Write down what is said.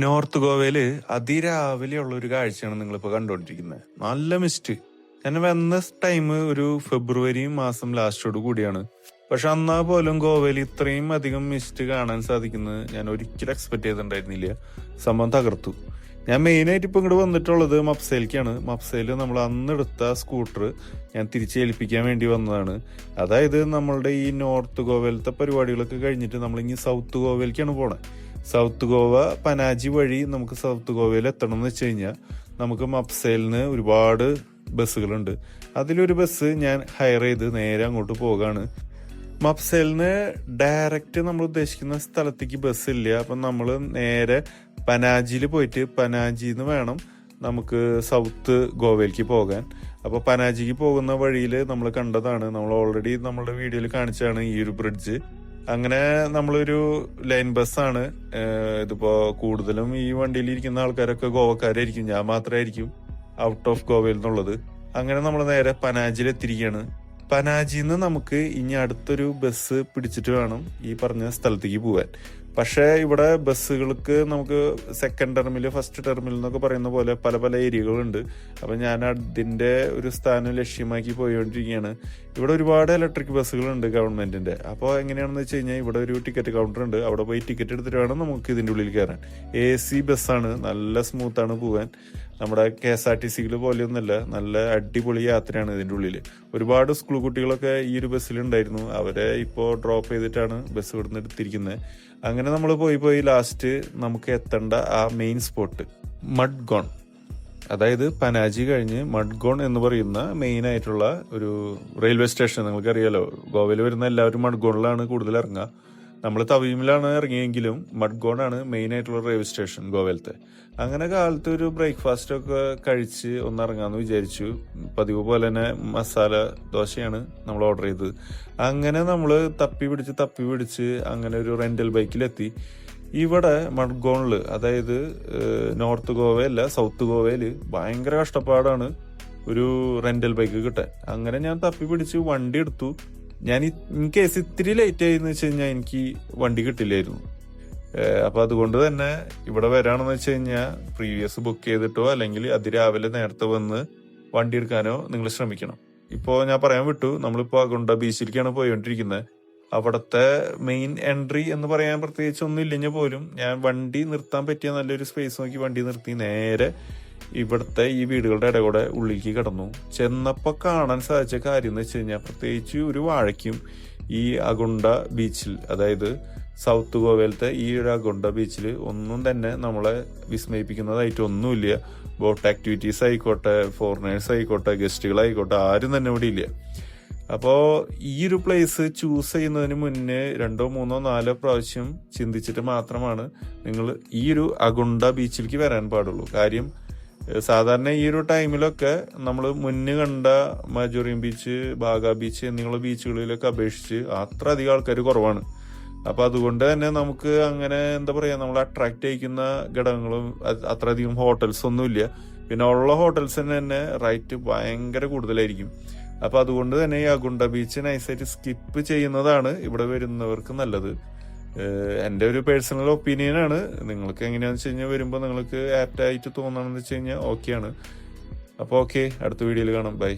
North ഗോവയില് അതിരാവിലെയുള്ള ഒരു കാഴ്ചയാണ് നിങ്ങളിപ്പോൾ കണ്ടുകൊണ്ടിരിക്കുന്നത്. നല്ല മിസ്റ്റ്. ഞാൻ വന്ന ടൈം ഒരു ഫെബ്രുവരി മാസം ലാസ്റ്റോട് കൂടിയാണ്. പക്ഷെ എന്നാ പോലും ഗോവയിൽ ഇത്രയും അധികം മിസ്റ്റ് കാണാൻ സാധിക്കുന്നത് ഞാൻ ഒരിക്കലും എക്സ്പെക്ട് ചെയ്തിട്ടുണ്ടായിരുന്നില്ല. സംഭവം തകർത്തു. ഞാൻ മെയിനായിട്ട് ഇപ്പൊ ഇങ്ങോട്ട് വന്നിട്ടുള്ളത് മപ്സയിലേക്കാണ്. മപ്സയിൽ നമ്മൾ അന്നെടുത്ത സ്കൂട്ടർ ഞാൻ തിരിച്ചേൽപ്പിക്കാൻ വേണ്ടി വന്നതാണ്. അതായത് നമ്മളുടെ ഈ നോർത്ത് ഗോവയിലത്തെ പരിപാടികളൊക്കെ കഴിഞ്ഞിട്ട് നമ്മൾ ഇനി സൗത്ത് ഗോവയിലേക്കാണ് പോണേ. സൗത്ത് ഗോവ പനാജി വഴി നമുക്ക് സൗത്ത് ഗോവയിൽ എത്തണം എന്ന് വെച്ച് കഴിഞ്ഞാൽ നമുക്ക് മപ്സയിൽ നിന്ന് ഒരുപാട് ബസ്സുകളുണ്ട്. അതിലൊരു ബസ് ഞാൻ ഹയർ ചെയ്ത് നേരെ അങ്ങോട്ട് പോകാണ്. മപ്സയിൽ നിന്ന് ഡയറക്റ്റ് നമ്മൾ ഉദ്ദേശിക്കുന്ന സ്ഥലത്തേക്ക് ബസ് ഇല്ല. അപ്പം നമ്മൾ നേരെ പനാജിയിൽ പോയിട്ട് പനാജിയിൽ നിന്ന് വേണം നമുക്ക് സൗത്ത് ഗോവയിലേക്ക് പോകാൻ. അപ്പോൾ പനാജിക്ക് പോകുന്ന വഴിയിൽ നമ്മൾ കണ്ടതാണ്, നമ്മൾ ഓൾറെഡി നമ്മളുടെ വീഡിയോയിൽ കാണിച്ചതാണ് ഈ ഒരു ബ്രിഡ്ജ്. അങ്ങനെ നമ്മളൊരു ലൈൻ ബസ്സാണ്. ഇതിപ്പോ കൂടുതലും ഈ വണ്ടിയിൽ ഇരിക്കുന്ന ആൾക്കാരൊക്കെ ഗോവക്കാരായിരിക്കും, ഞാൻ മാത്രമായിരിക്കും ഔട്ട് ഓഫ് ഗോവയിൽ നിന്നുള്ളത്. അങ്ങനെ നമ്മൾ നേരെ പനാജിയിൽ എത്തിയിരിക്കുകയാണ്. പനാജിന്ന് നമുക്ക് ഇനി അടുത്തൊരു ബസ് പിടിച്ചിട്ട് വേണം ഈ പറഞ്ഞ സ്ഥലത്തേക്ക് പോകാൻ. പക്ഷേ ഇവിടെ ബസ്സുകൾക്ക് നമുക്ക് സെക്കൻഡ് ടെർമിൽ ഫസ്റ്റ് ടെർമിൽ എന്നൊക്കെ പറയുന്ന പോലെ പല പല ഏരിയകളുണ്ട്. അപ്പം ഞാൻ അതിൻ്റെ ഒരു സ്ഥാനം ലക്ഷ്യമാക്കി പോയിക്കൊണ്ടിരിക്കുകയാണ്. ഇവിടെ ഒരുപാട് ഇലക്ട്രിക് ബസ്സുകളുണ്ട് ഗവൺമെന്റിന്റെ. അപ്പോൾ എങ്ങനെയാണെന്ന് വെച്ച് കഴിഞ്ഞാൽ ഇവിടെ ഒരു ടിക്കറ്റ് കൗണ്ടർ ഉണ്ട്. അവിടെ പോയി ടിക്കറ്റ് എടുത്തിട്ട് വേണം നമുക്ക് ഇതിൻ്റെ ഉള്ളിൽ കയറാൻ. AC ബസ്സാണ്, നല്ല സ്മൂത്താണ് പോകാൻ. നമ്മുടെ KSRTC പോലെയൊന്നുമല്ല, നല്ല അടിപൊളി യാത്രയാണ് ഇതിൻ്റെ ഉള്ളിൽ. ഒരുപാട് സ്കൂൾ കുട്ടികളൊക്കെ ഈ ഒരു ബസ്സിലുണ്ടായിരുന്നു. അവരെ ഇപ്പോൾ ഡ്രോപ്പ് ചെയ്തിട്ടാണ് ബസ് ഇവിടുന്ന് എടുത്തിരിക്കുന്നത്. അങ്ങനെ നമ്മൾ പോയി ലാസ്റ്റ് നമുക്ക് എത്തേണ്ട ആ മെയിൻ സ്പോട്ട് മഡ്ഗോൺ, അതായത് പനാജി കഴിഞ്ഞ് മഡ്ഗോൺ എന്ന് പറയുന്ന മെയിൻ ആയിട്ടുള്ള ഒരു റെയിൽവേ സ്റ്റേഷൻ. നിങ്ങൾക്കറിയാലോ, ഗോവയിൽ വരുന്ന എല്ലാവരും മഡ്ഗോണിലാണ് കൂടുതൽ ഇറങ്ങുക. നമ്മൾ തവീമിലാണ് ഇറങ്ങിയെങ്കിലും മഡ്ഗോണാണ് മെയിൻ ആയിട്ടുള്ള റെയിൽവേ സ്റ്റേഷൻ ഗോവയിലത്തെ. അങ്ങനെ കാലത്ത് ഒരു ബ്രേക്ക്ഫാസ്റ്റ് ഒക്കെ കഴിച്ച് ഒന്ന് ഇറങ്ങാമെന്ന് വിചാരിച്ചു. പതിവ് പോലെ തന്നെ മസാല ദോശയാണ് നമ്മൾ ഓർഡർ ചെയ്തത്. അങ്ങനെ നമ്മൾ തപ്പി പിടിച്ച് അങ്ങനെ ഒരു റെന്റൽ ബൈക്കിലെത്തി. ഇവിടെ മഡ്ഗോണില്, അതായത് നോർത്ത് ഗോവയല്ല സൗത്ത് ഗോവയിൽ ഭയങ്കര കഷ്ടപ്പാടാണ് ഒരു റെന്റൽ ബൈക്ക് കിട്ടാൻ. അങ്ങനെ ഞാൻ തപ്പി പിടിച്ച് വണ്ടി എടുത്തു. ഞാൻ ഇൻ കേസ് ഇത്തിരി ലേറ്റ് ആയിന്ന് വെച്ച് കഴിഞ്ഞാൽ എനിക്ക് വണ്ടി കിട്ടില്ലായിരുന്നു. അപ്പൊ അതുകൊണ്ട് തന്നെ ഇവിടെ വരാണെന്ന് വെച്ച് കഴിഞ്ഞാൽ പ്രീവിയസ് ബുക്ക് ചെയ്തിട്ടോ അല്ലെങ്കിൽ അതിരാവിലെ നേരത്തെ വന്ന് വണ്ടി എടുക്കാനോ നിങ്ങൾ ശ്രമിക്കണം. ഇപ്പോൾ ഞാൻ പറയാൻ വിട്ടു, നമ്മളിപ്പോൾ അഗുണ്ട ബീച്ചിലേക്കാണ് പോയിക്കൊണ്ടിരിക്കുന്നത്. അവിടുത്തെ മെയിൻ എൻട്രി എന്ന് പറയാൻ പ്രത്യേകിച്ച് ഒന്നും ഇല്ലെങ്കിൽ പോലും ഞാൻ വണ്ടി നിർത്താൻ പറ്റിയ നല്ലൊരു സ്പേസ് നോക്കി വണ്ടി നിർത്തി നേരെ ഇവിടുത്തെ ഈ വീടുകളുടെ ഇടകൂടെ ഉള്ളിലേക്ക് കടന്നു. ചെന്നപ്പോൾ കാണാൻ സാധിച്ച കാര്യം എന്ന് വെച്ച് കഴിഞ്ഞാൽ പ്രത്യേകിച്ച് ഒരു വാഴയ്ക്കും ഈ അഗുണ്ട ബീച്ചിൽ, അതായത് സൗത്ത് ഗോവയിലത്തെ ഈ ഒരു അഗുണ്ട ബീച്ചിൽ ഒന്നും തന്നെ നമ്മളെ വിസ്മയിപ്പിക്കുന്നതായിട്ട് ഒന്നുമില്ല. ബോട്ട് ആക്ടിവിറ്റീസ് ആയിക്കോട്ടെ, ഫോറിനേഴ്സ് ആയിക്കോട്ടെ, ഗസ്റ്റുകളായിക്കോട്ടെ, ആരും തന്നെ ഇവിടെ ഇല്ല. അപ്പോൾ ഈ ഒരു പ്ലേസ് ചൂസ് ചെയ്യുന്നതിന് മുന്നേ 2, 3, 4 പ്രാവശ്യം ചിന്തിച്ചിട്ട് മാത്രമാണ് നിങ്ങൾ ഈ ഒരു അഗുണ്ട ബീച്ചിലേക്ക് വരാൻ പാടുള്ളൂ. കാര്യം സാധാരണ ഈ ഒരു ടൈമിലൊക്കെ നമ്മൾ മുന്നേ കണ്ട മജോറിയം ബീച്ച്, ബാഗ ബീച്ച് എന്നിങ്ങനെയുള്ള ബീച്ചുകളിലൊക്കെ അപേക്ഷിച്ച് അത്ര അധികം ആൾക്കാർ കുറവാണ്. അപ്പൊ അതുകൊണ്ട് തന്നെ നമുക്ക് അങ്ങനെ എന്താ പറയാ, നമ്മൾ അട്രാക്ട് ചെയ്യിക്കുന്ന ഘടകങ്ങളും അത്രയധികം ഹോട്ടൽസ് ഒന്നുമില്ല. പിന്നെ ഉള്ള ഹോട്ടൽസിന് തന്നെ റേറ്റ് ഭയങ്കര കൂടുതലായിരിക്കും. അപ്പൊ അതുകൊണ്ട് തന്നെ ഈ അഗുണ്ട ബീച്ച് നൈസായിട്ട് സ്കിപ്പ് ചെയ്യുന്നതാണ് ഇവിടെ വരുന്നവർക്ക് നല്ലത്. എൻ്റെ ഒരു പേഴ്സണൽ ഒപ്പീനിയനാണ്. നിങ്ങൾക്ക് എങ്ങനെയാണെന്ന് വെച്ച് കഴിഞ്ഞാൽ വരുമ്പോൾ നിങ്ങൾക്ക് ആപ്റ്റ് ആയിട്ട് തോന്നണമെന്ന് വെച്ച് കഴിഞ്ഞാൽ ഓക്കെയാണ്. അപ്പോൾ ഓക്കെ, അടുത്ത വീഡിയോയിൽ കാണാം. ബൈ.